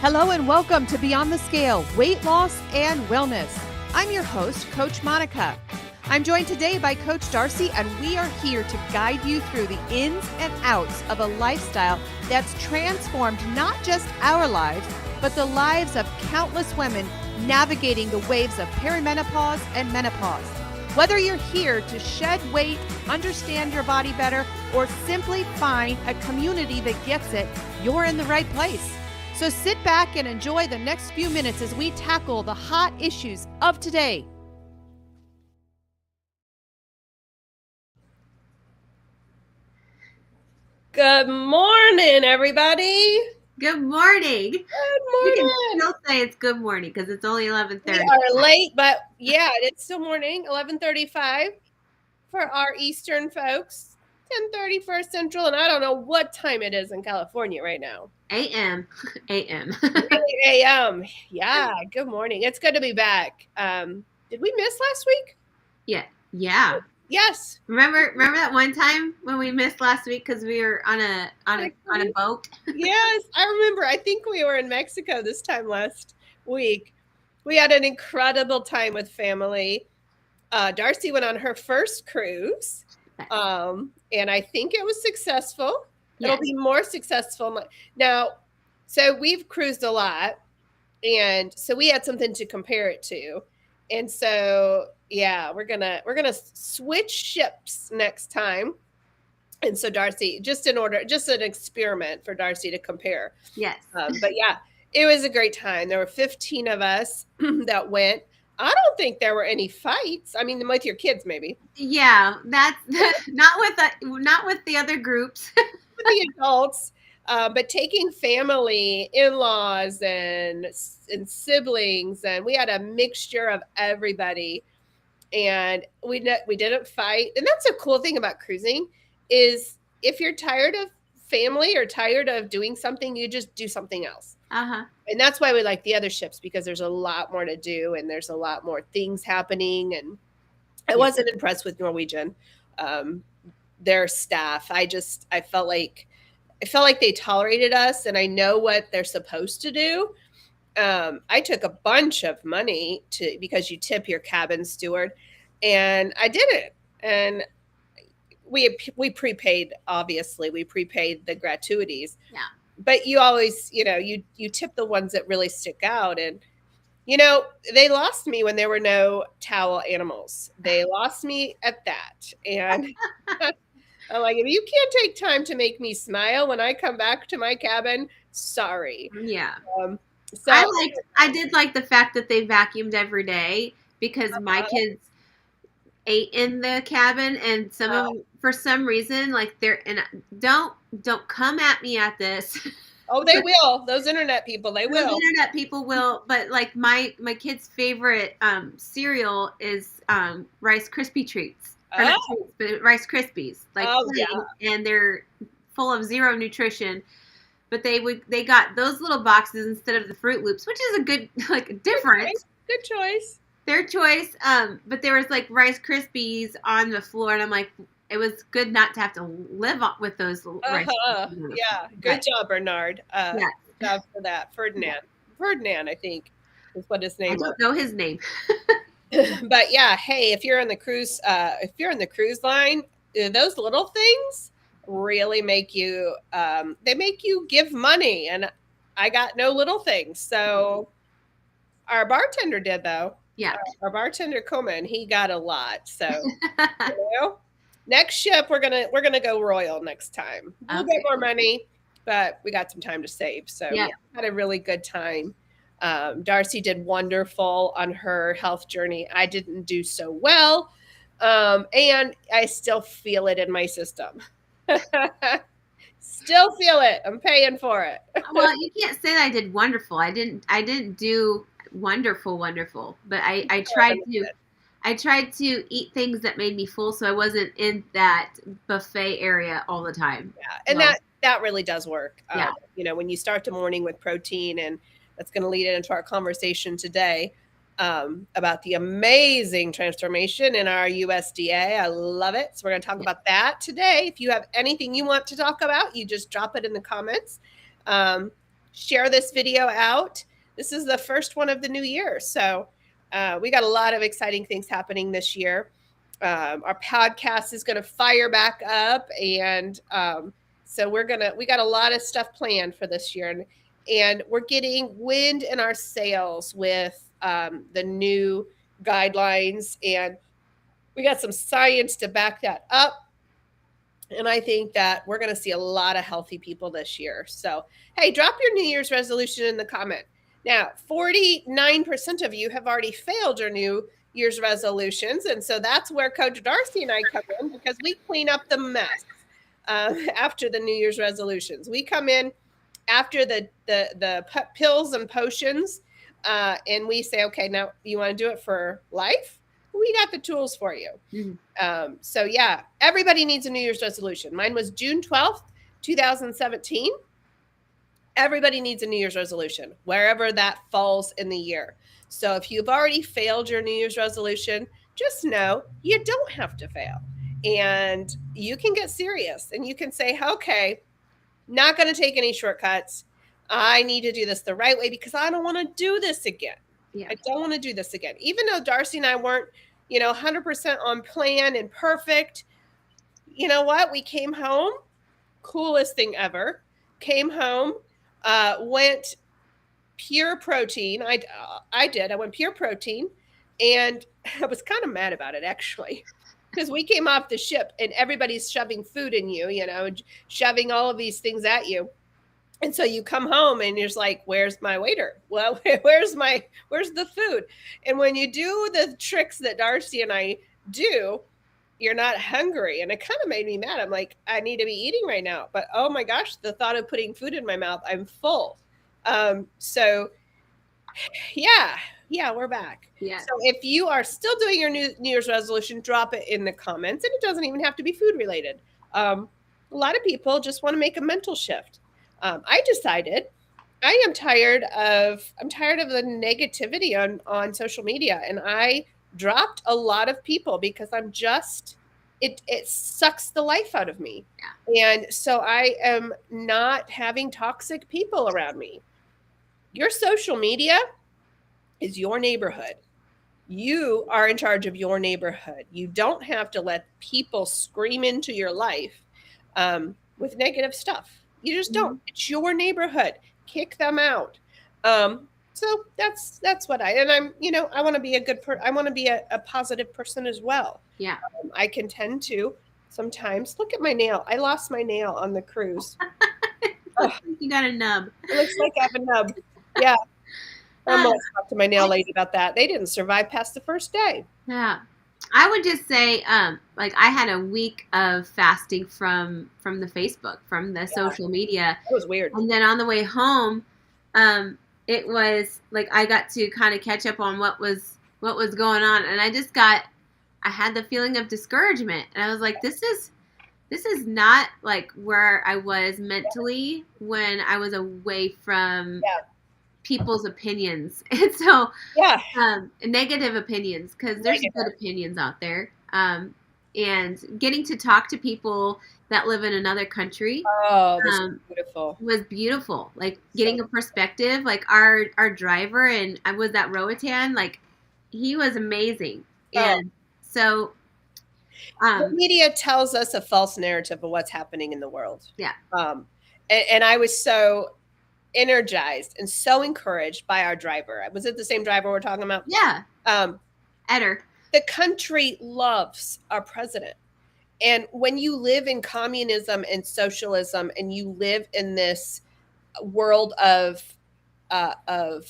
Hello and welcome to Beyond the Scale, Weight Loss and Wellness. I'm your host, Coach Monica. I'm joined today by Coach Darcy, and we are here to guide you through the ins and outs of a lifestyle that's transformed not just our lives, but the lives of countless women navigating the waves of perimenopause and menopause. Whether you're here to shed weight, understand your body better, or simply find a community that gets it, you're in the right place. So sit back and enjoy the next few minutes as we tackle the hot issues of today. Good morning, everybody. Good morning. Good morning. You can still say it's good morning because it's only 11:30. We are late, but yeah, it's still morning, 11:35 for our Eastern folks, 10:30 for Central, and I don't know what time it is in California right now. A.M. A.M. Really a.m. Yeah, good morning. It's good to be back. Did we miss last week? Yeah. Yes. Remember that one time when we missed last week because we were on a boat? Yes, I remember. I think we were in Mexico this time last week. We had an incredible time with family. Darcy went on her first cruise, and I think it was successful. Yes. It'll be more successful now. So we've cruised a lot, and so we had something to compare it to. And so, yeah, we're gonna switch ships next time. And so Darcy, just an experiment for Darcy to compare. Yes. But yeah, it was a great time. There were 15 of us that went. I don't think there were any fights. I mean, with your kids, maybe. Yeah, that's not with the other groups. With the adults, but taking family, in-laws, and siblings, and we had a mixture of everybody, and we didn't fight. And that's a cool thing about cruising is if you're tired of family or tired of doing something, you just do something else. And that's why we like the other ships, because there's a lot more to do and there's a lot more things happening. And I wasn't impressed with Norwegian, their staff. I felt like they tolerated us, and I know what they're supposed to do. I took a bunch of money because you tip your cabin steward, and I did it. And we prepaid, obviously. We prepaid the gratuities. Yeah. But you always, you tip the ones that really stick out. And, they lost me when there were no towel animals. They lost me at that. And I'm like, if you can't take time to make me smile when I come back to my cabin, sorry. Yeah. So I did like the fact that they vacuumed every day because my kids ate in the cabin, and some of them, for some reason, like don't come at me at this. Oh, they will. Those internet people, they will. Those internet people will. But like my kid's favorite cereal is Rice Krispie treats. Not treats, but Rice Krispies, and they're full of zero nutrition. But they got those little boxes instead of the Fruit Loops, which is a good difference. Good choice. Their choice. But there was like Rice Krispies on the floor, and I'm like, it was good not to have to live with those Rice Krispies. Yeah, good job, Bernard. Good job for that. Ferdinand, I think, is what his name. I don't know his name. But yeah, hey, if you're on the cruise line, those little things really make you they make you give money, and I got no little things. So our bartender did, though. Yeah. Our bartender Coleman, he got a lot. So next ship we're gonna go Royal next time. We'll get more money, but we got some time to save. So yeah, had a really good time. Darcy did wonderful on her health journey. I didn't do so well. And I still feel it in my system. Still feel it. I'm paying for it. Well, you can't say that I did wonderful. I didn't do wonderful, but I tried to eat things that made me full, so I wasn't in that buffet area all the time. Yeah, and that really does work. When you start the morning with protein, and that's going to lead into our conversation today about the amazing transformation in our USDA. I love it. So we're going to talk about that today. If you have anything you want to talk about, you just drop it in the comments. share this video out. This is the first one of the new year. So we got a lot of exciting things happening this year. Our podcast is going to fire back up. And so we got a lot of stuff planned for this year. And we're getting wind in our sails with the new guidelines. And we got some science to back that up. And I think that we're going to see a lot of healthy people this year. So, hey, drop your New Year's resolution in the comment. Now, 49% of you have already failed your New Year's resolutions. And so that's where Coach Darcy and I come in, because we clean up the mess after the New Year's resolutions. We come in after the pills and potions, and we say, okay, now you want to do it for life? We got the tools for you. Mm-hmm. So yeah, everybody needs a New Year's resolution. Mine was June 12th, 2017. Everybody needs a New Year's resolution, wherever that falls in the year. So if you've already failed your New Year's resolution, just know you don't have to fail. And you can get serious and you can say, okay, not going to take any shortcuts. I need to do this the right way because I don't want to do this again. Yeah. I don't want to do this again. Even though Darcy and I weren't, 100% on plan and perfect, you know what? We came home, coolest thing ever. Came home, went pure protein. I did. I went pure protein, and I was kind of mad about it, actually, because we came off the ship and everybody's shoving food in you, shoving all of these things at you. And so you come home and you're just like, where's my waiter? Well, where's the food? And when you do the tricks that Darcy and I do, you're not hungry. And it kind of made me mad. I'm like, I need to be eating right now. But oh my gosh, the thought of putting food in my mouth, I'm full. So yeah, we're back. Yeah. So if you are still doing your New Year's resolution, drop it in the comments. And it doesn't even have to be food related. A lot of people just want to make a mental shift. I decided I'm tired of the negativity on social media, and I dropped a lot of people because I'm just, it sucks the life out of me. Yeah. And so I am not having toxic people around me. Your social media is your neighborhood. You are in charge of your neighborhood. You don't have to let people scream into your life with negative stuff. You just don't. It's your neighborhood. Kick them out. So that's what I'm, I want to be I want to be a positive person as well. Yeah. I can tend to sometimes look at my nail. I lost my nail on the cruise. You got a nub. It looks like I have a nub. Yeah. I'm going to talk to my nail lady about that. They didn't survive past the first day. Yeah. I would just say, I had a week of fasting from the Facebook, from the social media. It was weird. And then on the way home, it was like I got to kind of catch up on what was going on, and I had the feeling of discouragement, and I was like, this is not like where I was mentally when I was away from people's opinions. And so negative opinions, because there's good opinions out there, and getting to talk to people that live in another country was beautiful. Like getting a perspective, like our driver, and I was at Roatan, like he was amazing. And so the media tells us a false narrative of what's happening in the world. Yeah. And I was so energized and so encouraged by our driver. Was it the same driver we're talking about? Yeah. Eder. The country loves our president. And when you live in communism and socialism, and you live in this world of a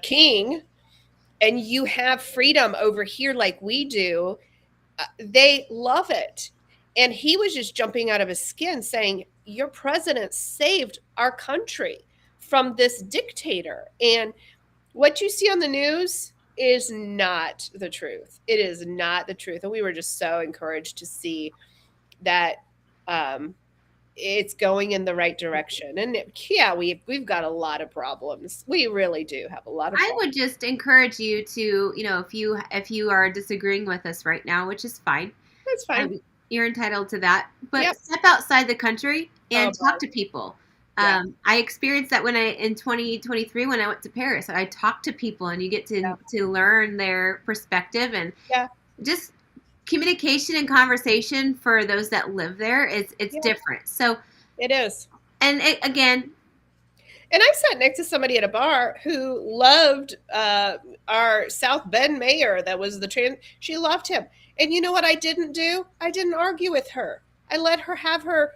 king, and you have freedom over here like we do, they love it. And he was just jumping out of his skin saying, your president saved our country from this dictator. And what you see on the news is not the truth. It is not the truth. And we were just so encouraged to see that it's going in the right direction. And we've got a lot of problems. We really do have a lot of problems. I would just encourage you to, if you are disagreeing with us right now, which is fine. That's fine. You're entitled to that. But step outside the country and talk to people. I experienced that in 2023 when I went to Paris. I talked to people, and you get to learn their perspective, and just communication and conversation for those that live there. It's different. So it is. And again. And I sat next to somebody at a bar who loved our South Bend mayor. That was she loved him. And you know what I didn't do? I didn't argue with her. I let her have her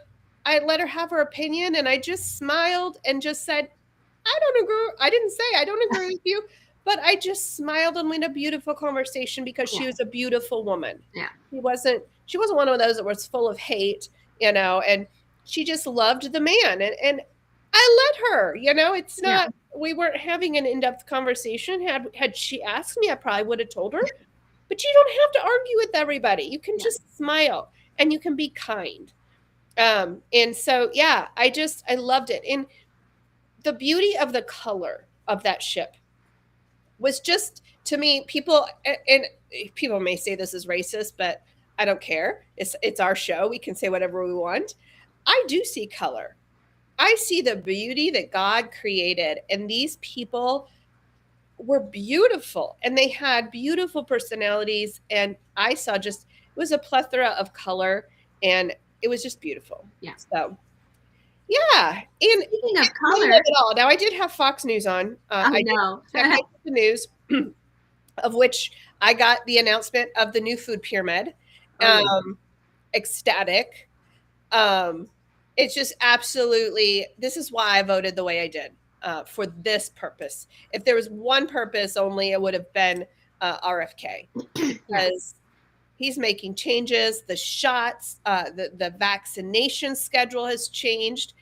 opinion, and I just smiled and just said, I don't agree. I didn't say I don't agree with you, but I just smiled, and we had a beautiful conversation because she was a beautiful woman. Yeah. She wasn't one of those that was full of hate, and she just loved the man, and I let her, it's not, we weren't having an in-depth conversation. Had she asked me, I probably would have told her, but you don't have to argue with everybody. You can just smile, and you can be kind. And so, I loved it. And the beauty of the color of that ship was just, to me, people may say this is racist, but I don't care. It's our show. We can say whatever we want. I do see color. I see the beauty that God created, and these people were beautiful, and they had beautiful personalities, and I saw it was a plethora of color, and it was just beautiful. Yeah. So, yeah. And speaking of color, now I did have Fox News on. I know. Check the news, of which I got the announcement of the new food pyramid. Ecstatic. It's just absolutely, this is why I voted the way I did, for this purpose. If there was one purpose only, it would have been RFK, because he's making changes. The shots, the vaccination schedule has changed.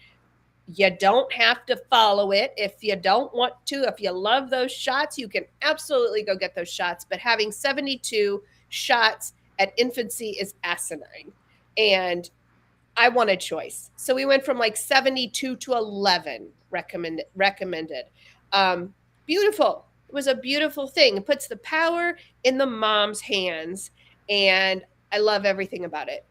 You don't have to follow it if you don't want to. If you love those shots, you can absolutely go get those shots. But having 72 shots at infancy is asinine. And I wanted choice. So we went from like 72 to 11 recommended. Beautiful. It was a beautiful thing. It puts the power in the mom's hands. And I love everything about it.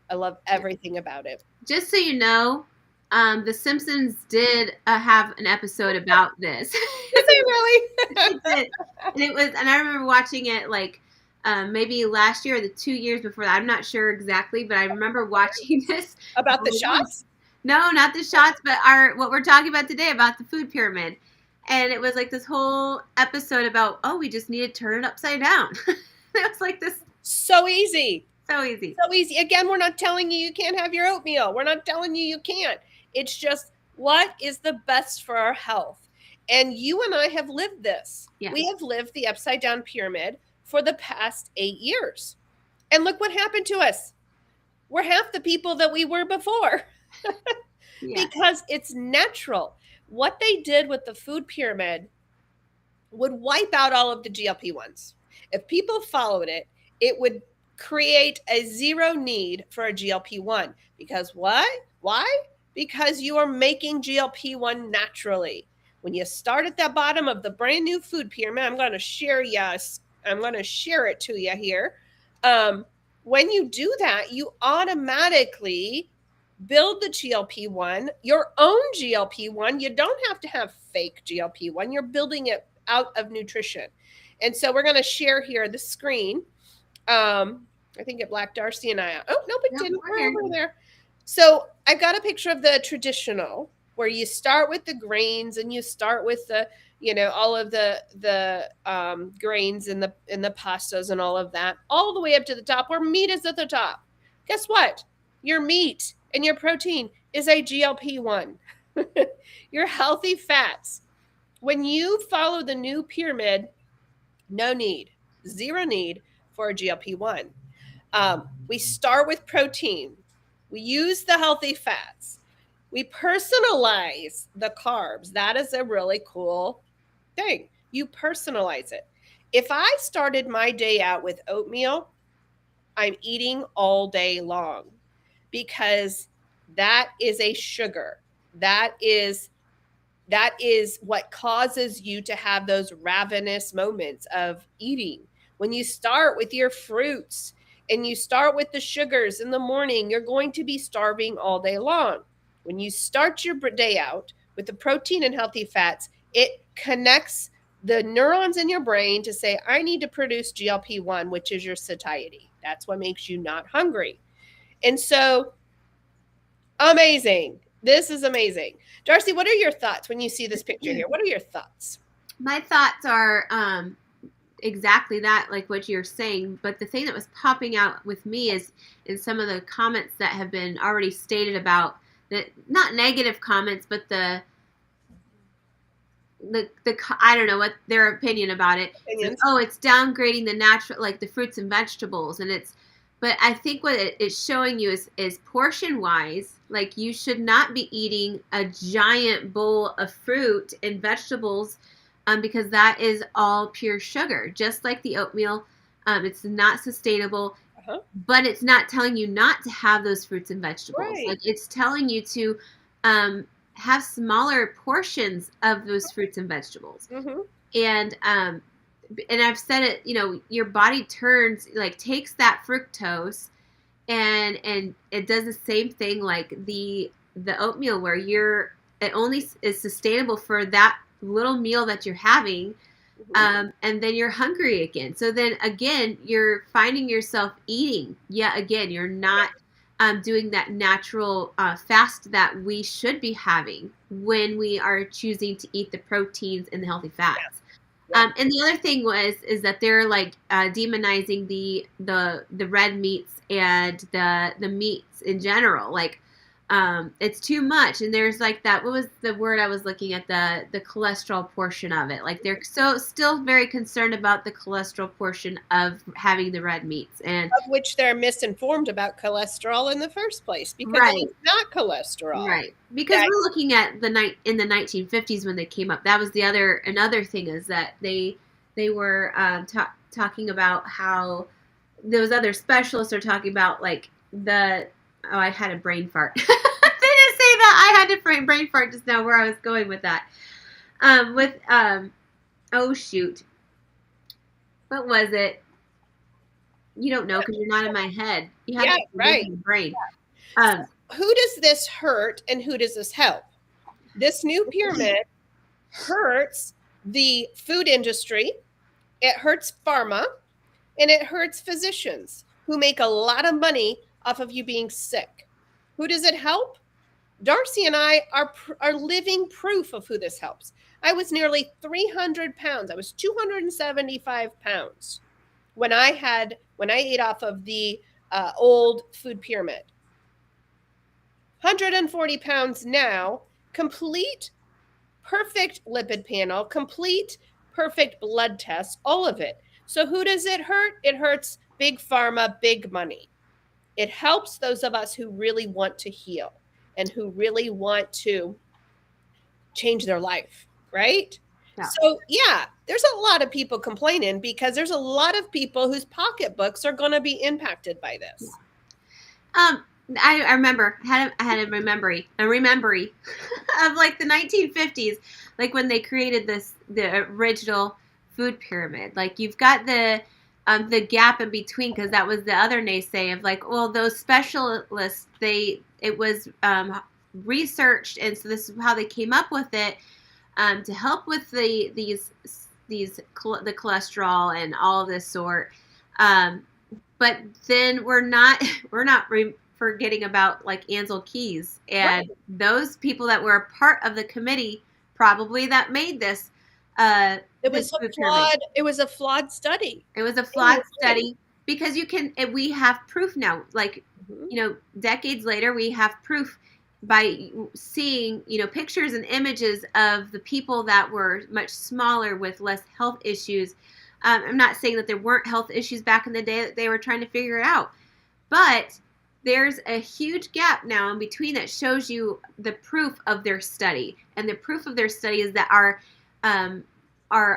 Just so you know, The Simpsons did have an episode about this. Did they really? They did. And I remember watching it maybe last year or the 2 years before that. I'm not sure exactly, but I remember watching this. About the shots? No, not the shots, but what we're talking about today, about the food pyramid. And it was like this whole episode about, we just need to turn it upside down. It was like this. So easy. So easy. So easy. Again, we're not telling you can't have your oatmeal. We're not telling you can't. It's just, what is the best for our health? And you and I have lived this. Yeah. We have lived the upside down pyramid for the past 8 years. And look what happened to us. We're half the people that we were before. Because it's natural. What they did with the food pyramid would wipe out all of the GLP-1s. If people followed it, it would create a zero need for a GLP-1. Because why? Because you are making GLP-1 naturally. When you start at the bottom of the brand new food pyramid, I'm going to share it to you here. When you do that, you automatically build the GLP-1, your own GLP-1. You don't have to have fake GLP-1. You're building it out of nutrition. And so we're going to share here the screen. I think it blacked Darcy and I out. Oh, no, it didn't. We're over there. So I got a picture of the traditional, where you start with the grains, and you start with the, all of the grains in the pastas and all of that, all the way up to the top, where meat is at the top. Guess what? Your meat and your protein is a GLP-1. Your healthy fats. When you follow the new pyramid, zero need for a GLP-1. We start with protein. We use the healthy fats. We personalize the carbs. That is a really cool thing. You personalize it. If I started my day out with oatmeal, I'm eating all day long, because that is a sugar. That is what causes you to have those ravenous moments of eating. When you start with your fruits and you start with the sugars in the morning, you're going to be starving all day long. When you start your day out with the protein and healthy fats, it connects the neurons in your brain to say, I need to produce GLP-1, which is your satiety. That's what makes you not hungry. And so, amazing. This is amazing. Darcy, what are your thoughts when you see this picture here? What are your thoughts? My thoughts are exactly that, like what you're saying. But the thing that was popping out with me is in some of the comments that have been already stated about that, not negative comments, but the I don't know what their opinion about it. Like, oh, it's downgrading the natural, like the fruits and vegetables, and but I think what it's showing you is portion wise, like you should not be eating a giant bowl of fruit and vegetables, because that is all pure sugar, just like the oatmeal. It's not sustainable, but it's not telling you not to have those fruits and vegetables. Right. Like it's telling you to have smaller portions of those fruits and vegetables. Mm-hmm. And I've said it, your body takes that fructose and it does the same thing like the oatmeal, where it only is sustainable for that little meal that you're having. Mm-hmm. And then you're hungry again. So then again, you're finding yourself eating. Yeah, again, you're not doing that natural fast that we should be having when we are choosing to eat the proteins and the healthy fats. Yeah. And the other thing is that they're like demonizing the red meats and the meats in general. Like it's too much. And there's like that. What was the word I was looking at? The cholesterol portion of it. Like they're still very concerned about the cholesterol portion of having the red meats, and of which they're misinformed about cholesterol in the first place, because it's not cholesterol. Right. Because we're looking at in the 1950s when they came up. That was another thing is that they were talking about how those other specialists are talking about like I had a brain fart. They didn't say that. I had a brain fart just now where I was going with that. Oh shoot. What was it? You don't know because you're not in my head. You have in your brain. Yeah. Who does this hurt and who does this help? This new pyramid hurts the food industry. It hurts pharma, and it hurts physicians who make a lot of money off of you being sick. Who does it help? Darcy and I are living proof of who this helps. I was nearly 300 pounds. I was 275 pounds when I ate off of the old food pyramid. 140 pounds now, complete perfect lipid panel, complete perfect blood tests, all of it. So who does it hurt? It hurts big pharma, big money. It helps those of us who really want to heal and who really want to change their life, right? Yeah. So, there's a lot of people complaining because there's a lot of people whose pocketbooks are going to be impacted by this. Yeah. I remember, I had a remembering of like the 1950s, like when they created the original food pyramid. Like you've got the gap in between, because that was the other naysay of like, well, those specialists, it was researched, and so this is how they came up with it to help with the cholesterol and all of this sort. But then we're not forgetting about like Ansel Keys and those people that were a part of the committee probably that made this. It was a flawed study. It was a flawed study because we have proof now. Like, decades later, we have proof by seeing, pictures and images of the people that were much smaller with less health issues. I'm not saying that there weren't health issues back in the day that they were trying to figure it out, but there's a huge gap now in between that shows you the proof of their study. And the proof of their study is that our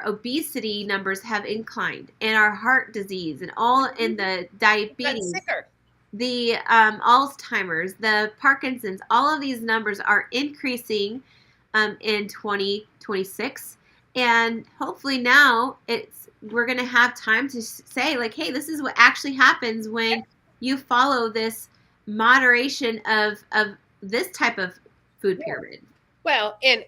obesity numbers have inclined, and our heart disease, and all in the diabetes, the Alzheimer's, the Parkinson's, all of these numbers are increasing in 2026. And hopefully now we're going to have time to say like, hey, this is what actually happens when you follow this moderation of this type of food pyramid. Well, and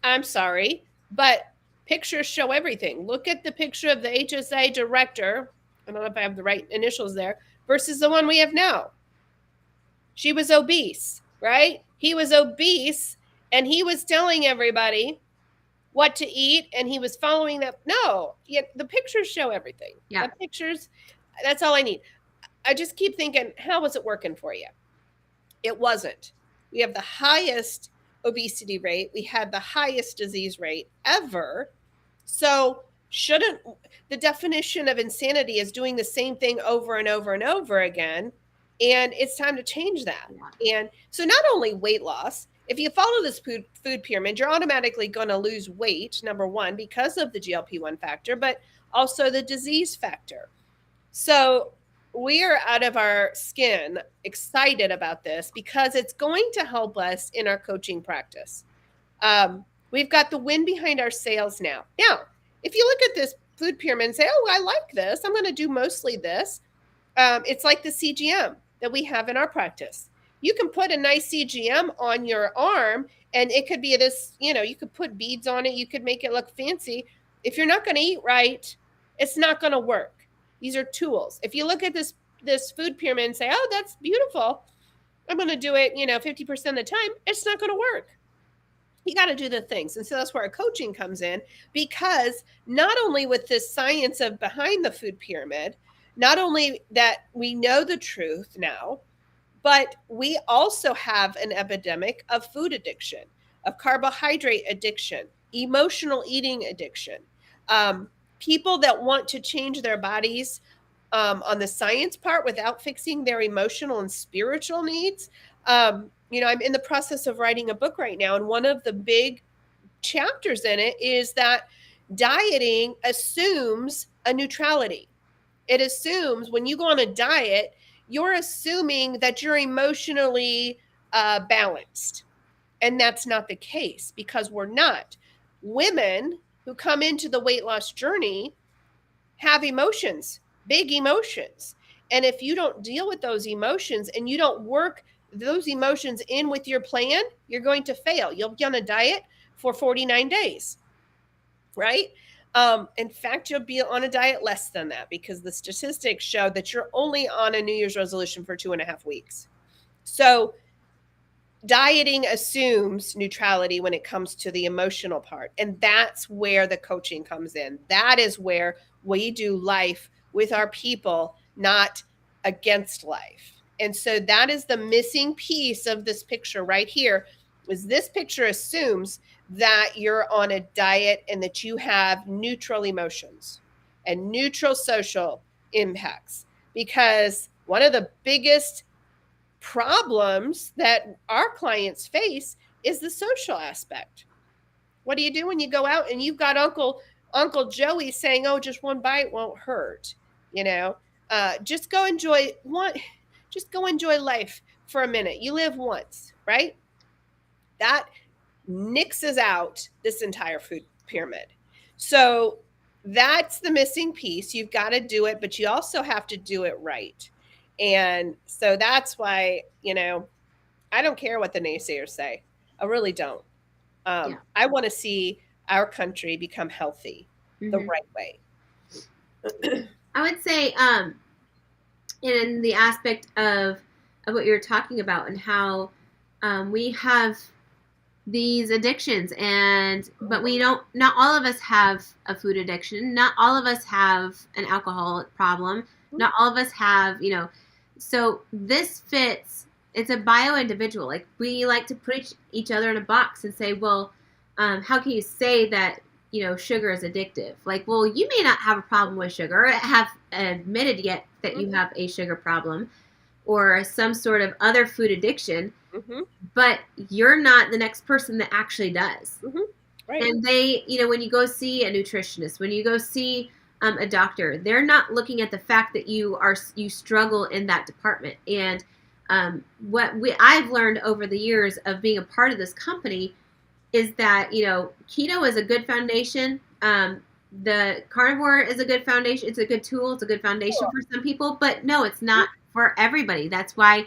I'm sorry, but pictures show everything. Look at the picture of the HSA director. I don't know if I have the right initials there, versus the one we have now. She was obese, right? He was obese, and he was telling everybody what to eat, and he was following that. No, the pictures show everything. Yeah. The pictures, that's all I need. I just keep thinking, how was it working for you? It wasn't. We have the highest obesity rate. We had the highest disease rate ever. So shouldn't the definition of insanity is doing the same thing over and over and over again? And it's time to change that. And so not only weight loss, if you follow this food pyramid, you're automatically going to lose weight, number one, because of the GLP-1 factor, but also the disease factor. So we are out of our skin excited about this because it's going to help us in our coaching practice. We've got the wind behind our sails now. Now, if you look at this food pyramid and say, oh, I like this, I'm going to do mostly this. It's like the CGM that we have in our practice. You can put a nice CGM on your arm and it could be this, you could put beads on it. You could make it look fancy. If you're not going to eat right, it's not going to work. These are tools. If you look at this food pyramid and say, oh, that's beautiful, I'm going to do it, 50% of the time, it's not going to work. You got to do the things. And so that's where our coaching comes in, because not only with this science of behind the food pyramid, not only that we know the truth now, but we also have an epidemic of food addiction, of carbohydrate addiction, emotional eating addiction. People that want to change their bodies on the science part without fixing their emotional and spiritual needs. I'm in the process of writing a book right now, and one of the big chapters in it is that dieting assumes a neutrality. It assumes when you go on a diet, you're assuming that you're emotionally balanced. And that's not the case, because we're not. Women who come into the weight loss journey have emotions, big emotions. And if you don't deal with those emotions and you don't work those emotions in with your plan, you're going to fail. You'll be on a diet for 49 days, right? In fact, you'll be on a diet less than that, because the statistics show that you're only on a New Year's resolution for 2.5 weeks. So dieting assumes neutrality when it comes to the emotional part. And that's where the coaching comes in. That is where we do life with our people, not against life. And so that is the missing piece of this picture right here, is this picture assumes that you're on a diet and that you have neutral emotions and neutral social impacts. Because one of the biggest problems that our clients face is the social aspect. What do you do when you go out and you've got Uncle Joey saying, oh, just one bite won't hurt? Just go enjoy life for a minute. You live once, right? That nixes out this entire food pyramid. So that's the missing piece. You've got to do it, but you also have to do it right. And so that's why, I don't care what the naysayers say. I really don't. I want to see our country become healthy the right way. I would say, in the aspect of what you're talking about and how we have these addictions, but not all of us have a food addiction. Not all of us have an alcoholic problem. Not all of us have, so this fits, it's a bio individual. Like, we like to put each other in a box and say, well, how can you say that, sugar is addictive? Like, well, you may not have a problem with sugar, or have admitted yet that you have a sugar problem or some sort of other food addiction, but you're not the next person that actually does. Right. And they, when you go see a nutritionist, when you go see a doctor, they're not looking at the fact that you struggle in that department. And what I've learned over the years of being a part of this company is that, keto is a good foundation. The carnivore is a good foundation. It's a good tool. It's a good foundation for some people, but no, it's not for everybody. That's why,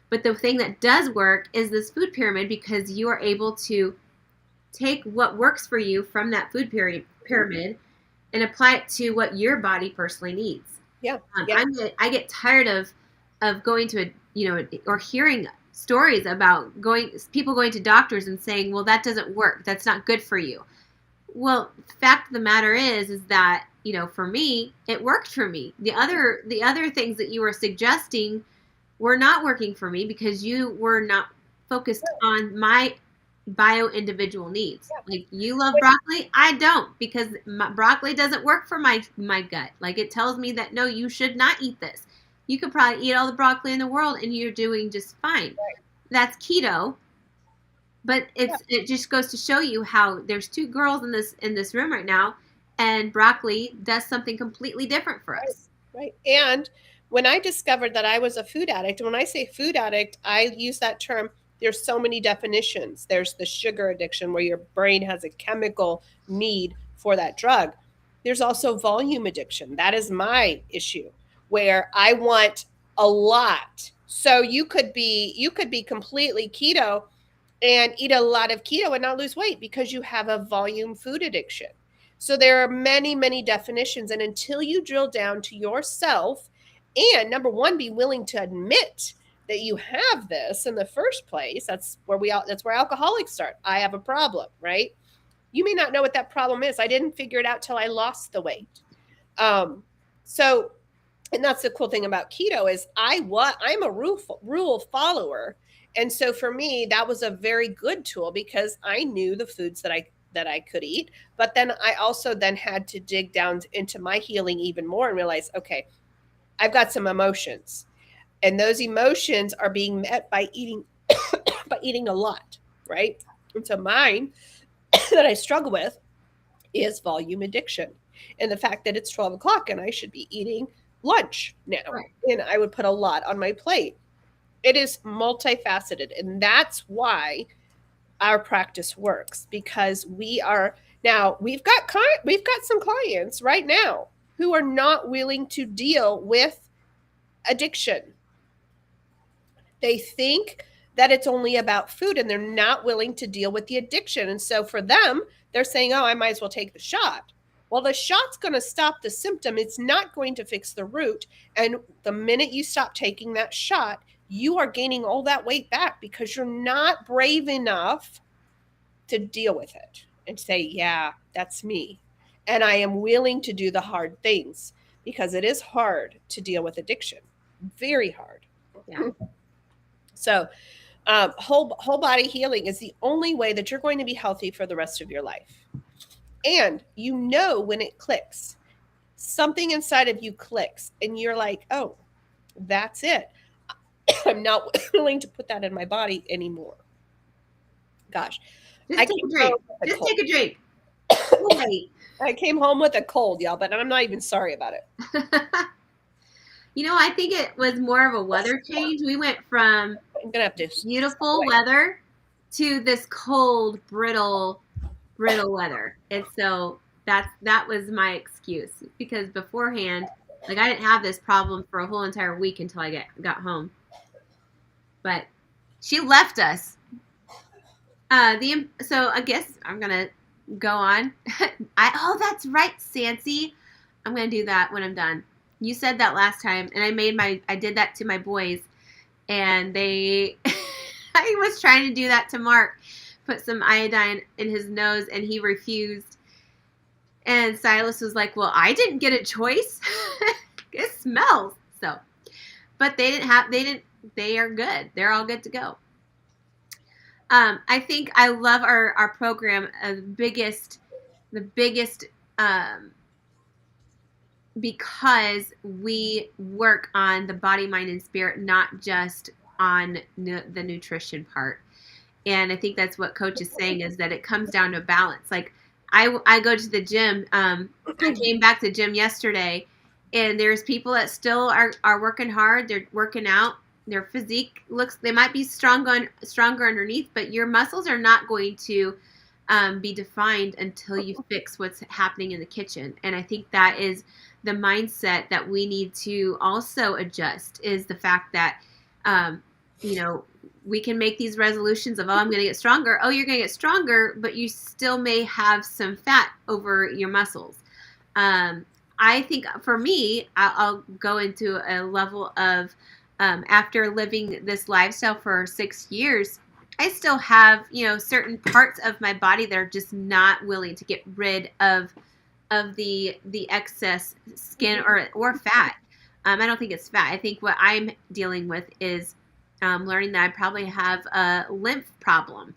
but the thing that does work is this food pyramid, because you are able to take what works for you from that food pyramid and apply it to what your body personally needs. Yeah. I get tired of going to or hearing stories about people going to doctors and saying, well, that doesn't work. That's not good for you. Well, the fact of the matter is that, for me, it worked for me. The other things that you were suggesting were not working for me because you were not focused on my bio individual needs. Like, you love broccoli, I don't, because broccoli doesn't work for my gut. Like, it tells me that no, you should not eat this. You could probably eat all the broccoli in the world and you're doing just fine. Right. That's keto. But it just goes to show you how there's two girls in this room right now, and broccoli does something completely different for us. Right. And when I discovered that I was a food addict, and when I say food addict, I use that term. There's so many definitions. There's the sugar addiction, where your brain has a chemical need for that drug. There's also volume addiction. That is my issue, where I want a lot. So you could be completely keto and eat a lot of keto and not lose weight because you have a volume food addiction. So there are many, many definitions. And until you drill down to yourself and, number one, be willing to admit that you have this in the first place, that's where alcoholics start. I have a problem, right? You may not know what that problem is. I didn't figure it out till I lost the weight. And that's the cool thing about keto is I'm a rule follower. And so for me, that was a very good tool because I knew the foods that I could eat. But then I also then had to dig down into my healing even more and realize, okay, I've got some emotions. And those emotions are being met by eating a lot, right? And so mine that I struggle with is volume addiction. And the fact that it's 12 o'clock and I should be eating lunch now. Right. And I would put a lot on my plate. It is multifaceted. And that's why our practice works, because we've got some clients right now who are not willing to deal with addiction. They think that it's only about food and they're not willing to deal with the addiction. And so for them, they're saying, oh, I might as well take the shot. Well, the shot's going to stop the symptom. It's not going to fix the root. And the minute you stop taking that shot, you are gaining all that weight back because you're not brave enough to deal with it and say, yeah, that's me. And I am willing to do the hard things because it is hard to deal with addiction. Very hard. Yeah. So whole body healing is the only way that you're going to be healthy for the rest of your life. And when it clicks, something inside of you clicks and you're like, oh, that's it. I'm not willing to put that in my body anymore. Gosh. Just take a drink. I came home with a cold, y'all, but I'm not even sorry about it. I think it was more of a weather change. We went from beautiful weather to this cold, brittle weather. And so that was my excuse, because beforehand, like, I didn't have this problem for a whole entire week until I got home. But she left us. So I guess I'm gonna go on. That's right, Sancy. I'm gonna do that when I'm done. You said that last time, and I did that to my boys, and I was trying to do that to Mark, put some iodine in his nose, and he refused. And Silas was like, well, I didn't get a choice. It smells. So, but they are good. They're all good to go. I think I love our program. The biggest, because we work on the body, mind, and spirit, not just on the nutrition part. And I think that's what Coach is saying, is that it comes down to balance. Like, I go to the gym. I came back to the gym yesterday, and there's people that still are working hard. They're working out. Their physique they might be stronger underneath, but your muscles are not going to be defined until you fix what's happening in the kitchen. And I think that is the mindset that we need to also adjust, is the fact that, we can make these resolutions of, oh, I'm going to get stronger. Oh, you're going to get stronger, but you still may have some fat over your muscles. I think for me, I'll go into a level of, after living this lifestyle for 6 years, I still have, certain parts of my body that are just not willing to get rid of the excess skin or fat. I don't think it's fat. I think what I'm dealing with is learning that I probably have a lymph problem.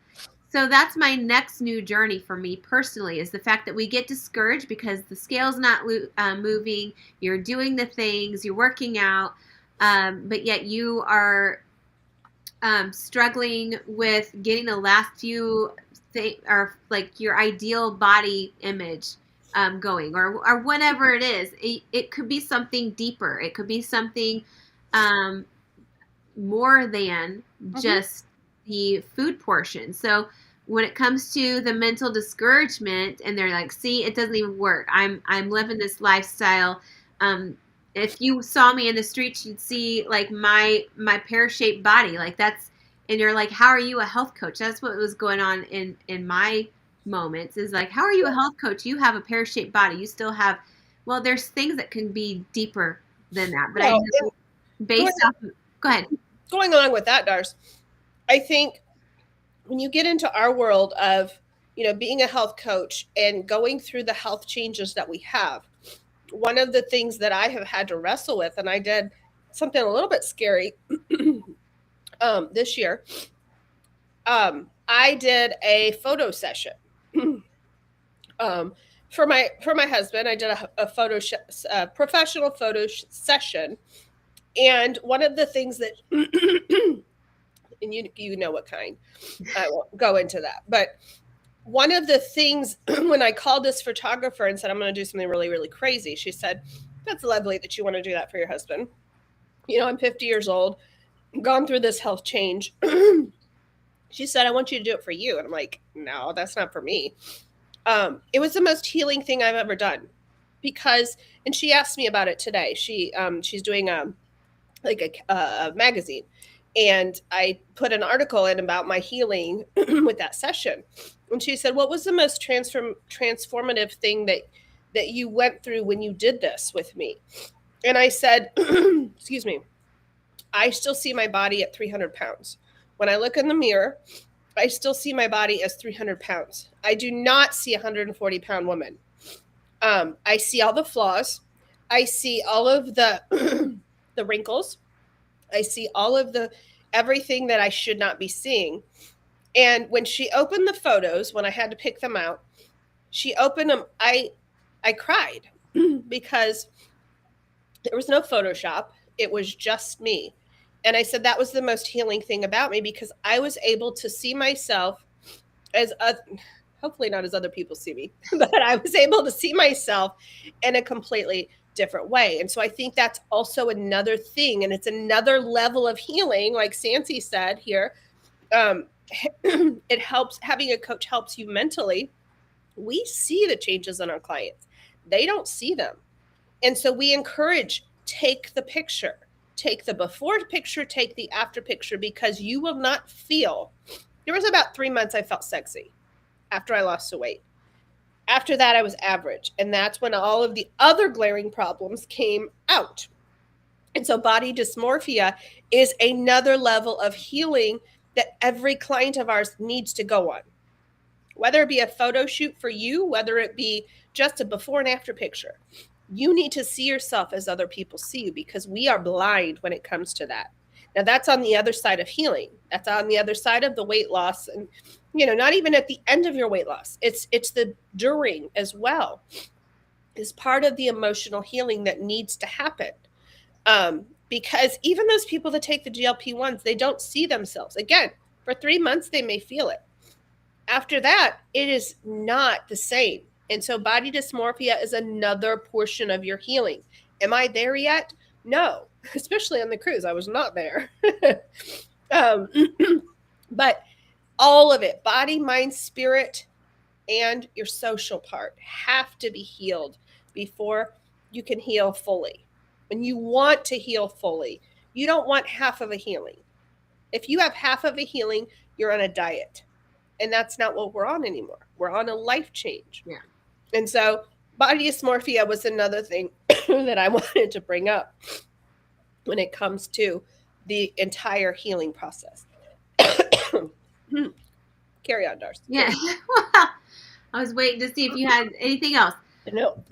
So that's my next new journey for me personally, is the fact that we get discouraged because the scale's not moving, you're doing the things, you're working out, but yet you are struggling with getting the last few or like your ideal body image going, or whatever it is. It could be something deeper. It could be something more than just the food portion. So when it comes to the mental discouragement, and they're like, see, it doesn't even work. I'm living this lifestyle. If you saw me in the street, you'd see like my pear-shaped body. Like that's, and you're like, how are you a health coach? That's what was going on in my moments, is like, how are you a health coach? You have a pear-shaped body. You still have, well, there's things that can be deeper than that. But Well, I know based off, go ahead. Going along with that, Darce, I think when you get into our world of, being a health coach and going through the health changes that we have, one of the things that I have had to wrestle with, and I did something a little bit scary this year, I did a photo session for my husband. I did a professional photo session, and one of the things that and you know what kind, I won't go into that, but one of the things when I called this photographer and said, I'm going to do something really, really crazy, she said, that's lovely that you want to do that for your husband. I'm 50 years old, gone through this health change. She said, I want you to do it for you. And I'm like, no, that's not for me. It was the most healing thing I've ever done, because, and she asked me about it today. She's doing a magazine, and I put an article in about my healing with that session. And she said, what was the most transformative thing that you went through when you did this with me? And I said, excuse me, I still see my body at 300 pounds. When I look in the mirror, I still see my body as 300 pounds. I do not see a 140-pound woman. I see all the flaws. I see all of the the wrinkles. I see all of everything that I should not be seeing. And when she opened the photos, when I had to pick them out, she opened them. I cried because there was no Photoshop. It was just me. And I said that was the most healing thing about me, because I was able to see myself as hopefully not as other people see me, but I was able to see myself in a completely different way. And so I think that's also another thing, and it's another level of healing, like Sancy said here. It helps, having a coach helps you mentally. We see the changes in our clients. They don't see them. And so we encourage, take the picture, take the before picture, take the after picture, because you will not feel. There was about 3 months I felt sexy after I lost the weight. After that, I was average. And that's when all of the other glaring problems came out. And so body dysmorphia is another level of healing that every client of ours needs to go on. Whether it be a photo shoot for you, whether it be just a before and after picture, you need to see yourself as other people see you, because we are blind when it comes to that. Now, that's on the other side of healing. That's on the other side of the weight loss. And, not even at the end of your weight loss. It's the during as well, is part of the emotional healing that needs to happen. Because even those people that take the GLP-1s, they don't see themselves. Again, for 3 months, they may feel it. After that, it is not the same. And so body dysmorphia is another portion of your healing. Am I there yet? No, especially on the cruise. I was not there. But all of it, body, mind, spirit, and your social part, have to be healed before you can heal fully. When you want to heal fully, you don't want half of a healing. If you have half of a healing, you're on a diet. And that's not what we're on anymore. We're on a life change. Yeah. And so body dysmorphia was another thing that I wanted to bring up when it comes to the entire healing process. Carry on, Darcy. Yeah. Well, I was waiting to see if you had anything else. No.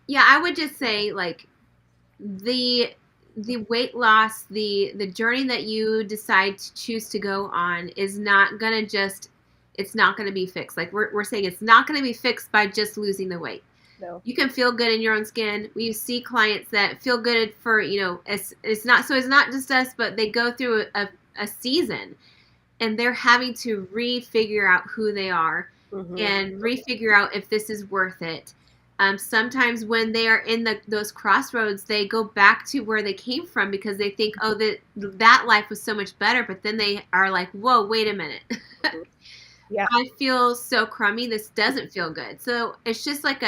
Yeah, I would just say like the weight loss, the journey that you decide to choose to go on is not gonna it's not gonna be fixed. Like we're saying, it's not gonna be fixed by just losing the weight. No. You can feel good in your own skin. We see clients that feel good for, it's not just us, but they go through a season and they're having to refigure out who they are and refigure out if this is worth it. Sometimes when they are in those crossroads, they go back to where they came from because they think, oh, that life was so much better. But then they are like, whoa, wait a minute. Yeah. I feel so crummy. This doesn't feel good. So it's just like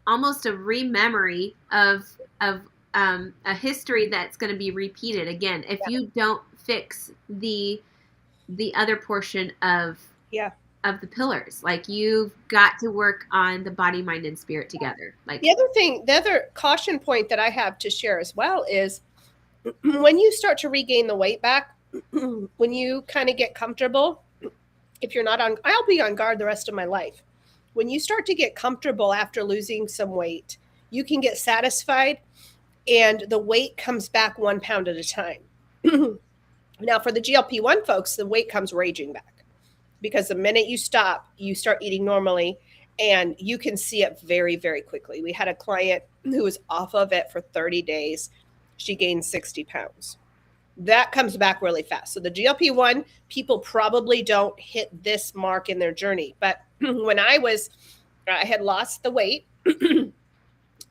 almost a rememory of a history that's going to be repeated again if you don't fix the other portion of the pillars. Like you've got to work on the body, mind, and spirit together. Like the other caution point that I have to share as well is when you start to regain the weight back, when you kind of get comfortable, if you're not on, I'll be on guard the rest of my life. When you start to get comfortable after losing some weight, you can get satisfied and the weight comes back 1 pound at a time. Now for the GLP-1 folks, the weight comes raging back because the minute you stop, you start eating normally and you can see it very, very quickly. We had a client who was off of it for 30 days. She gained 60 pounds. That comes back really fast. So the GLP-1 people probably don't hit this mark in their journey. But when I had lost the weight and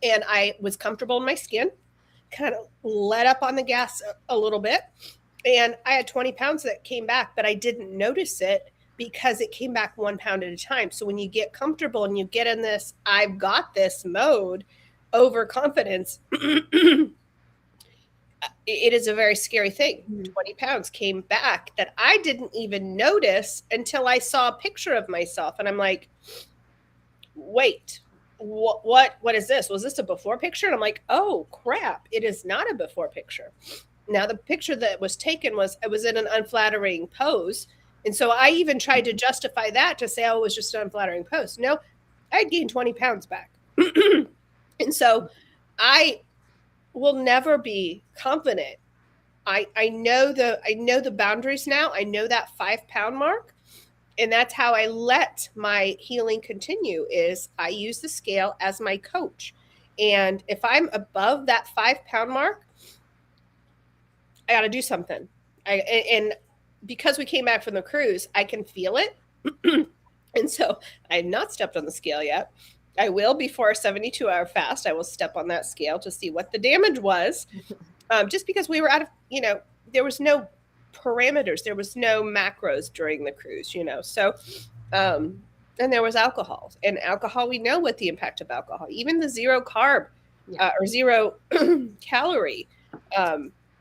I was comfortable in my skin, kind of let up on the gas a little bit. And I had 20 pounds that came back, but I didn't notice it because it came back 1 pound at a time. So when you get comfortable and you get in this, I've got this mode, overconfidence, it is a very scary thing. 20 pounds came back that I didn't even notice until I saw a picture of myself. And I'm like, wait, what is this? Was this a before picture? And I'm like, oh crap, it is not a before picture. Now the picture that was taken I was in an unflattering pose. And so I even tried to justify that to say, oh, it was just an unflattering pose. No, I gained 20 pounds back. And so I will never be confident. I know the boundaries now. I know that 5 pound mark. And that's how I let my healing continue is I use the scale as my coach. And if I'm above that 5 pound mark, I got to do something. And because we came back from the cruise, I can feel it. And so I have not stepped on the scale yet. I will before a 72-hour fast. I will step on that scale to see what the damage was. Just because we were out of, there was no parameters. There was no macros during the cruise, So, and there was alcohol. And alcohol, we know what the impact of alcohol, even the zero carb or zero calorie,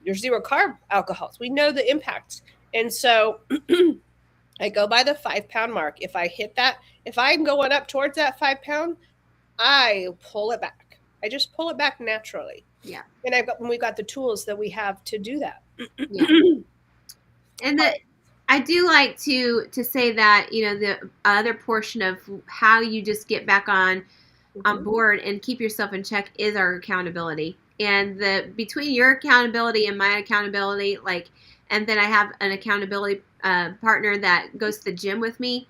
your zero carb alcohols. We know the impact. And so I go by the 5 pound mark. If I hit that, if I'm going up towards that 5 pound, I pull it back. I just pull it back naturally. Yeah. And we've got the tools that we have to do that. Yeah. And I do like to say that, the other portion of how you just get back on board and keep yourself in check is our accountability. And between your accountability and my accountability, and then I have an accountability partner that goes to the gym with me.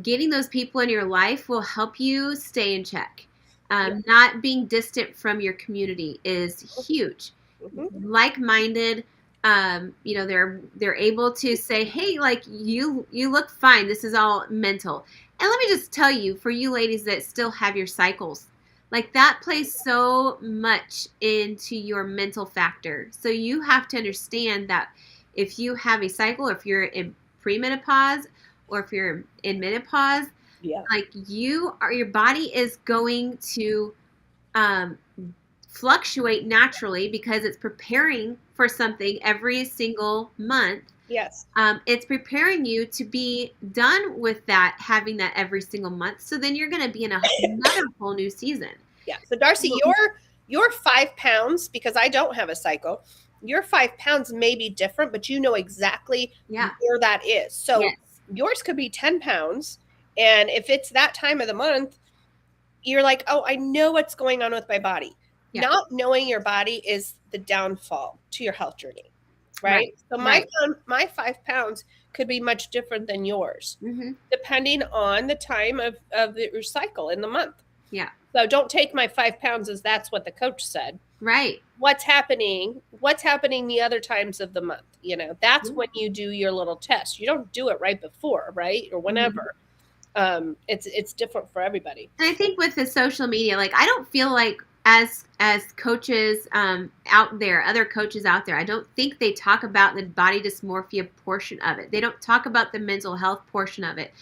Getting those people in your life will help you stay in check. Not being distant from your community is huge. Like-minded, they're able to say, hey, you look fine. This is all mental. And let me just tell you, for you ladies that still have your cycles, that plays so much into your mental factor. So you have to understand that if you have a cycle, or if you're in premenopause, or if you're in menopause, your body is going to fluctuate naturally because it's preparing for something every single month. Yes. It's preparing you to be done with that, having that every single month. So then you're going to be in another whole new season. Yeah. So Darcy, your 5 pounds, because I don't have a cycle, your 5 pounds may be different, but you know exactly where that is. So yours could be 10 pounds. And if it's that time of the month, you're like, oh, I know what's going on with my body. Yeah. Not knowing your body is the downfall to your health journey. Right. So my 5 pounds could be much different than yours, depending on the time of your cycle in the month. Yeah. So don't take my 5 pounds as that's what the coach said. Right. What's happening the other times of the month? You know, that's when you do your little test. You don't do it right before, right? Or whenever. It's different for everybody. And I think with the social media, like, I don't feel like as coaches out there, other coaches out there, I don't think they talk about the body dysmorphia portion of it. They don't talk about the mental health portion of it.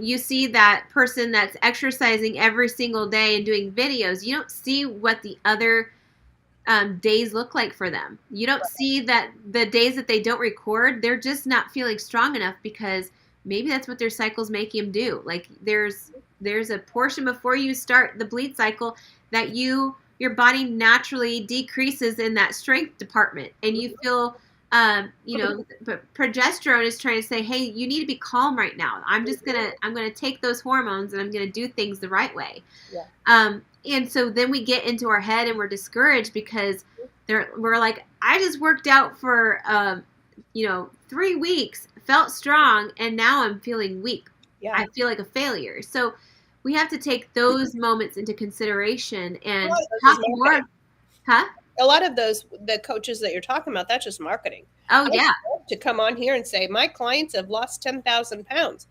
You see that person that's exercising every single day and doing videos. You don't see what the other days look like for them. You don't see that the days that they don't record, they're just not feeling strong enough because maybe that's what their cycle's making them do. Like there's a portion before you start the bleed cycle that your body naturally decreases in that strength department, and you feel, progesterone is trying to say, hey, you need to be calm right now. I'm gonna take those hormones and I'm gonna do things the right way. Yeah. And so then we get into our head and we're discouraged because we're like, I just worked out for 3 weeks, felt strong, and now I'm feeling weak. Yeah. I feel like a failure. So we have to take those moments into consideration and talk more. Huh? A lot of the coaches that you're talking about, that's just marketing. Oh, yeah. To come on here and say, my clients have lost 10,000 pounds,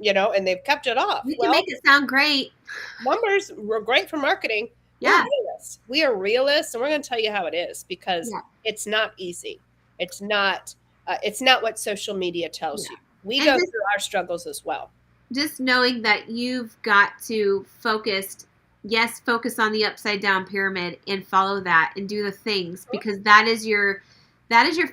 and they've kept it off. You can make it sound great. Numbers were great for marketing. Yeah. We are realists, and we're going to tell you how it is because it's not easy. It's not what social media tells you. We go through our struggles as well. Just knowing that you've got to focus on the upside down pyramid and follow that and do the things because that is your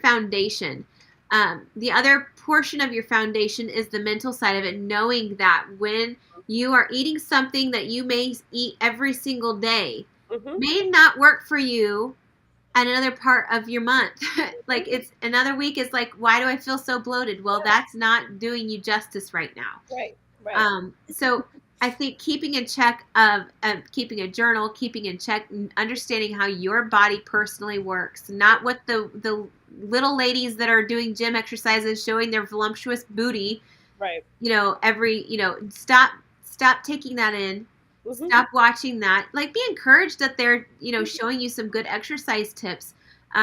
foundation. The other portion of your foundation is the mental side of it, knowing that when you are eating something that you may eat every single day may not work for you at another part of your month. Like it's another week is like, why do I feel so bloated? Well, that's not doing you justice right now. Right. So I think keeping in check keeping a journal, keeping in check, understanding how your body personally works, not what the little ladies that are doing gym exercises showing their voluptuous booty. Right. Stop taking that in. Stop watching that. Like, be encouraged that they're, showing you some good exercise tips.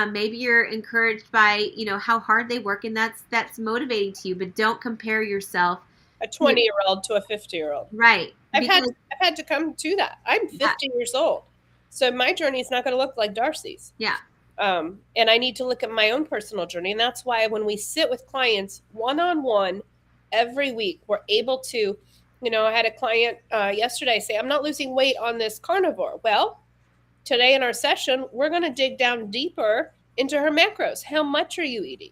Maybe you're encouraged by, how hard they work, and that's motivating to you. But don't compare yourself. A 20-year-old to a 50-year-old. Right. I've had to come to that. I'm 50 years old, so my journey is not going to look like Darcy's. Yeah. And I need to look at my own personal journey, and that's why when we sit with clients one-on-one every week, we're able to. I had a client yesterday say, I'm not losing weight on this carnivore. Well, today in our session, we're going to dig down deeper into her macros. How much are you eating?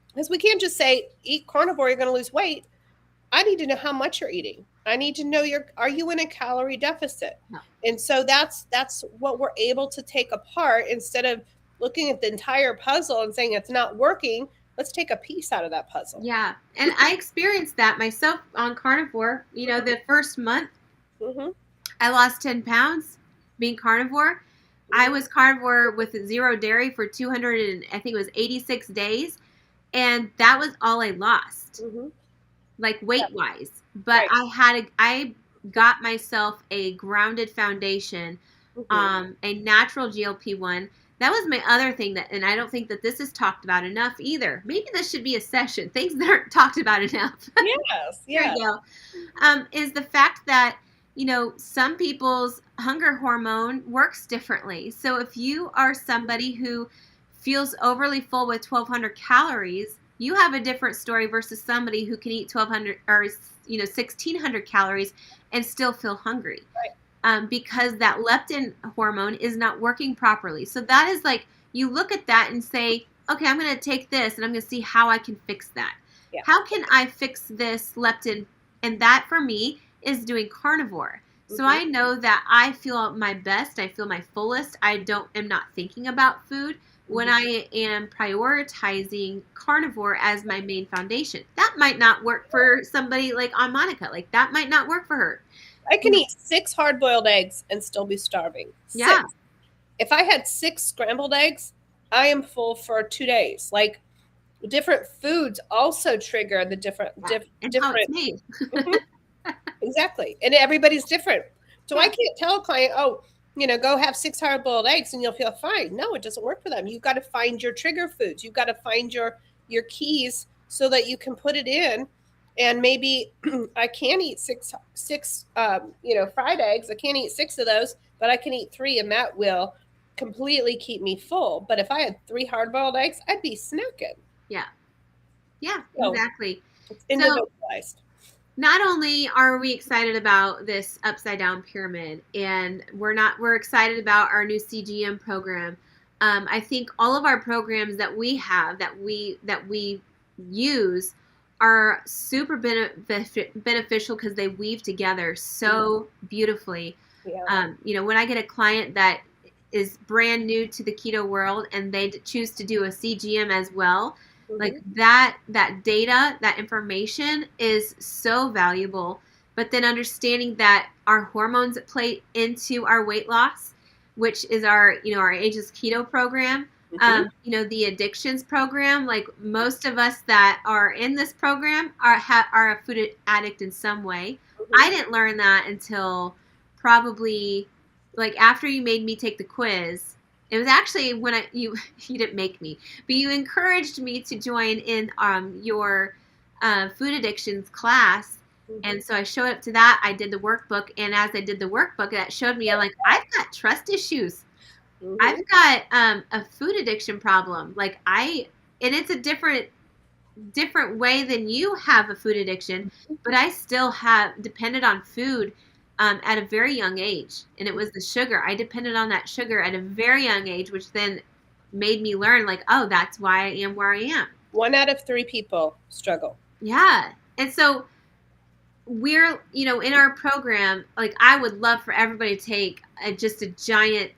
Because we can't just say, eat carnivore, you're going to lose weight. I need to know how much you're eating. I need to know are you in a calorie deficit? No. And so that's what we're able to take apart instead of looking at the entire puzzle and saying it's not working. Let's take a piece out of that puzzle. Yeah. And I experienced that myself on carnivore. The first month, I lost 10 pounds being carnivore. I was carnivore with 0 dairy for 86 days. And that was all I lost, like weight-wise. But I got myself a grounded foundation, a natural GLP-1. That was my other thing and I don't think that this is talked about enough either. Maybe this should be a session, things that aren't talked about enough. Yes. There you go. Is the fact that, some people's hunger hormone works differently. So if you are somebody who feels overly full with 1,200 calories, you have a different story versus somebody who can eat 1,200 or 1,600 calories and still feel hungry. Right. because that leptin hormone is not working properly. So that is like, you look at that and say, okay, I'm going to take this and I'm going to see how I can fix that. Yeah. How can I fix this leptin? And that for me is doing carnivore. So I know that I feel my best. I feel my fullest. I am not thinking about food when I am prioritizing carnivore as my main foundation. That might not work for somebody like on Monica. Like that might not work for her. I can eat 6 hard-boiled eggs and still be starving. 6. Yeah. If I had 6 scrambled eggs, I am full for 2 days. Like different foods also trigger the different. How it's made. Exactly. And everybody's different. So I can't tell a client, go have 6 hard-boiled eggs and you'll feel fine. No, it doesn't work for them. You've got to find your trigger foods. You've got to find your keys so that you can put it in. And maybe I can't eat six fried eggs. I can't eat 6 of those, but I can eat 3 and that will completely keep me full. But if I had 3 hard-boiled eggs, I'd be snacking. Yeah. Yeah, exactly. It's individualized. Not only are we excited about this upside down pyramid, and we're excited about our new CGM program. I think all of our programs that we have that we use are super beneficial because they weave together so beautifully. Yeah. When I get a client that is brand new to the keto world and they choose to do a CGM as well, like that data, that information is so valuable. But then understanding that our hormones play into our weight loss, which is our Ageless Keto program, the addictions program. Like most of us that are in this program are a food addict in some way. I didn't learn that until probably like after you made me take the quiz. It was actually when you didn't make me, but you encouraged me to join in your food addictions class. And so I showed up to that. I did the workbook. And as I did the workbook, that showed me, I've got trust issues. I've got a food addiction problem. And it's a different way than you have a food addiction, but I still have depended on food at a very young age. And it was the sugar. I depended on that sugar at a very young age, which then made me learn that's why I am where I am. 1 out of 3 people struggle. Yeah. And so we're, in our program, I would love for everybody to take just a giant,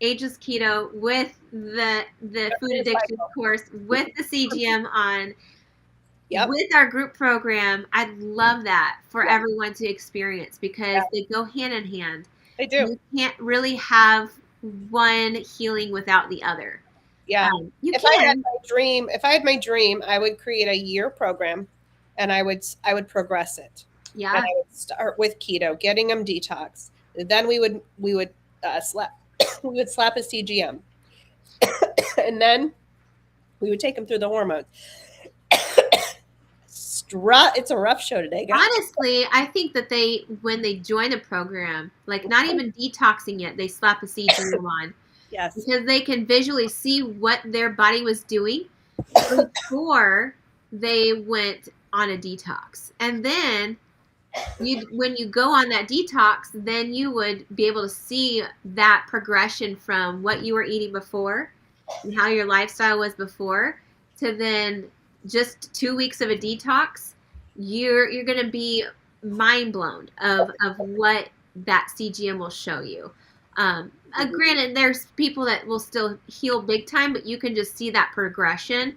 Ageless Keto with the food addiction course with the CGM on. Yep. With our group program, I'd love that for everyone to experience because they go hand in hand. They do. You can't really have one healing without the other. Yeah. If I had my dream, I would create a year program and I would progress it. Yeah. And I would start with keto, getting them detox. Then we would slap a CGM. And then we would take them through the hormones. It's a rough show today, guys. Honestly, I think that when they join a program, not even detoxing yet, they slap a CGM on. Yes. Because they can visually see what their body was doing before they went on a detox. And then when you go on that detox, then you would be able to see that progression from what you were eating before and how your lifestyle was before to then just 2 weeks of a detox. You're going to be mind blown of what that CGM will show you. Granted, there's people that will still heal big time, but you can just see that progression,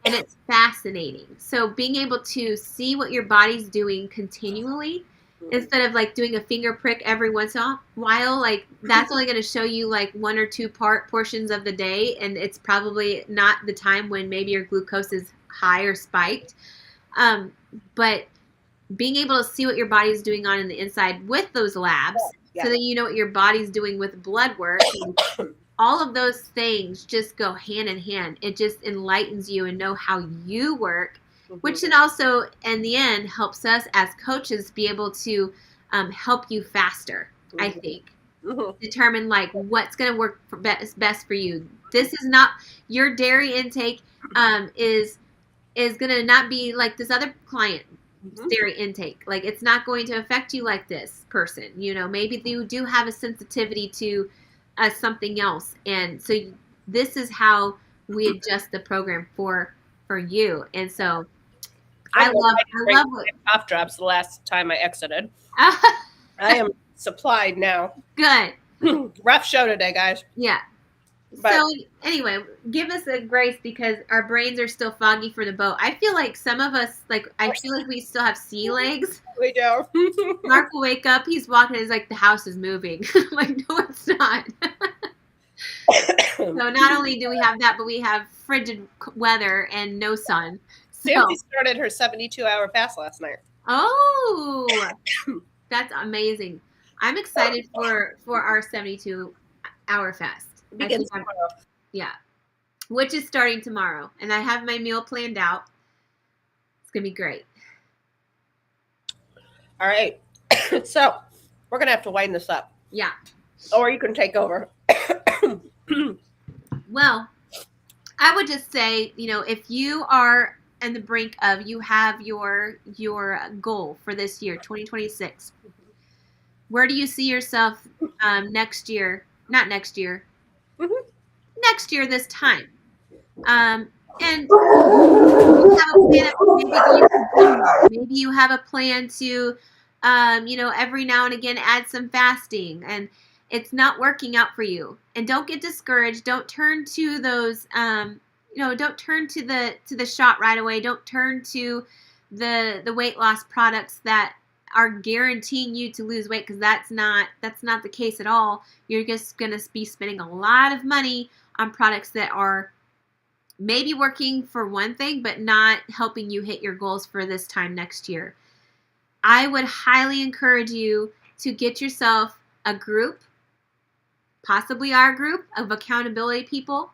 and it's fascinating. So being able to see what your body's doing continually instead of doing a finger prick every once in a while, that's only going to show you 1 or 2 portions of the day, and it's probably not the time when maybe your glucose is high or spiked. But being able to see what your body's doing on the inside with those labs, so that you know what your body's doing with blood work, all of those things just go hand in hand. It just enlightens you and know how you work, which then also, in the end, helps us as coaches be able to help you faster, I think. Determine what's going to work best for you. This is not your dairy intake is going to not be like this other client. dairy intake. Like, it's not going to affect you like this person. Maybe you do have a sensitivity to something else. And so this is how we adjust the program for you. And so I love what cough drops the last time I exited. I am supplied now. Good. Rough show today, guys. Yeah. But, so anyway, give us a grace because our brains are still foggy for the boat. I feel like some of us, I feel like we still have sea legs. We do. Mark will wake up, he's walking, he's like, the house is moving. Like, no, it's not. So not only do we have that, but we have frigid weather and no sun. Sandy started her 72-hour fast last night. Oh, that's amazing. I'm excited for our 72-hour fast. Begins tomorrow. Yeah, which is starting tomorrow. And I have my meal planned out. It's going to be great. All right. So we're going to have to wind this up. Yeah. Or you can take over. Well, I would just say, if you are on the brink of, you have your goal for this year, 2026, where do you see yourself next year? Not next year. Mm-hmm. Next year this time. And you have a plan. Maybe you have a plan to, every now and again add some fasting, and it's not working out for you. And don't get discouraged. Don't turn to those, don't turn to the shot right away. Don't turn to the weight loss products that are guaranteeing you to lose weight, because that's not the case at all. You're just going to be spending a lot of money on products that are maybe working for one thing, but not helping you hit your goals for this time next year. I would highly encourage you to get yourself a group, possibly our group of accountability people.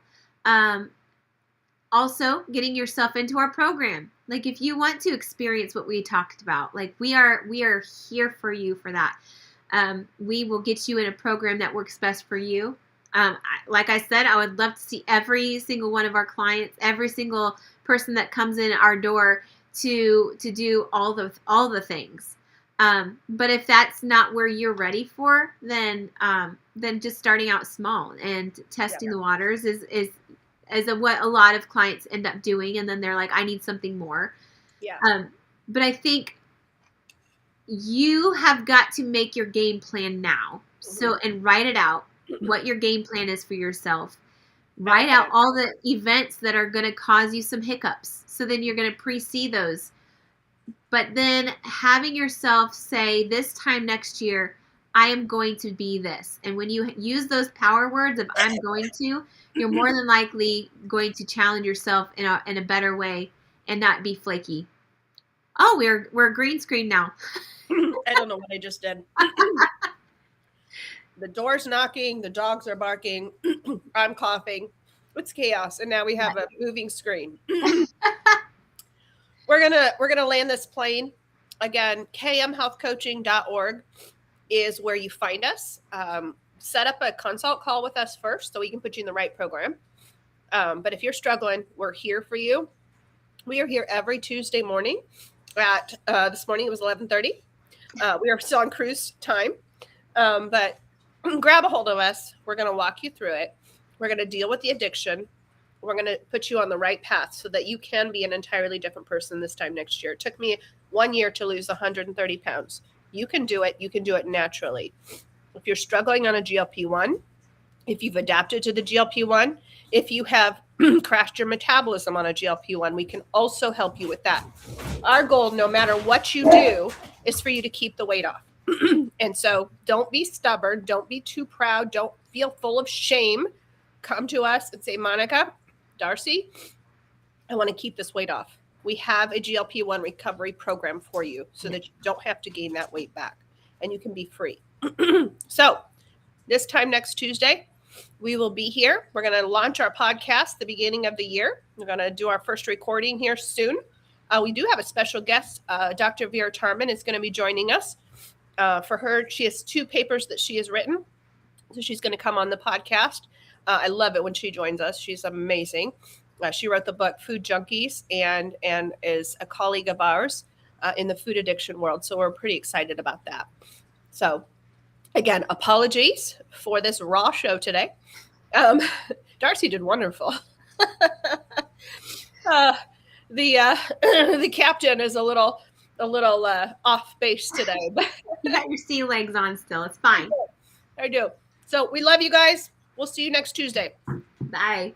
Also, getting yourself into our program. Like, if you want to experience what we talked about, like, we are here for you for that. We will get you in a program that works best for you. Like I said, I would love to see every single one of our clients, every single person that comes in our door to do all the things. But if that's not where you're ready for, then just starting out small and testing the waters is what a lot of clients end up doing, and then they're like, I need something more. Yeah. But I think you have got to make your game plan now. So, and write it out, what your game plan is for yourself. Write out all the events that are going to cause you some hiccups. So then you're going to pre-see those. But then having yourself say, this time next year, I am going to be this. And when you use those power words of I'm going to, you're more than likely going to challenge yourself in a better way and not be flaky. Oh, we're green screen now. I don't know what I just did. The door's knocking, the dogs are barking, I'm coughing. It's chaos, and now we have a moving screen. We're gonna land this plane. Again, kmhealthcoaching.org is where you find us. Set up a consult call with us first so we can put you in the right program. But if you're struggling, we're here for you. We are here every Tuesday morning at this morning it was 11:30. We are still on cruise time, but grab a hold of us. We're going to walk you through it. We're going to deal with the addiction. We're going to put you on the right path so that you can be an entirely different person this time next year. It took me 1 year to lose 130 pounds. You can do it. You can do it naturally. If you're struggling on a GLP-1, if you've adapted to the GLP-1, if you have crashed your metabolism on a GLP-1, we can also help you with that. Our goal, no matter what you do, is for you to keep the weight off. And so don't be stubborn. Don't be too proud. Don't feel full of shame. Come to us and say, Monica, Darcy, I want to keep this weight off. We have a GLP-1 recovery program for you so that you don't have to gain that weight back and you can be free. So this time next Tuesday, we will be here. We're going to launch our podcast the beginning of the year. We're going to do our first recording here soon. We do have a special guest. Dr. Vera Tarman is going to be joining us. For her, she has 2 papers that she has written. So she's going to come on the podcast. I love it when she joins us. She's amazing. She wrote the book Food Junkies and is a colleague of ours. in the food addiction world. So we're pretty excited about that. So again, apologies for this raw show today. Darcy did wonderful. The captain is a little off base today, but you got your sea legs on still. It's fine. I do. So we love you guys. We'll see you next Tuesday. Bye.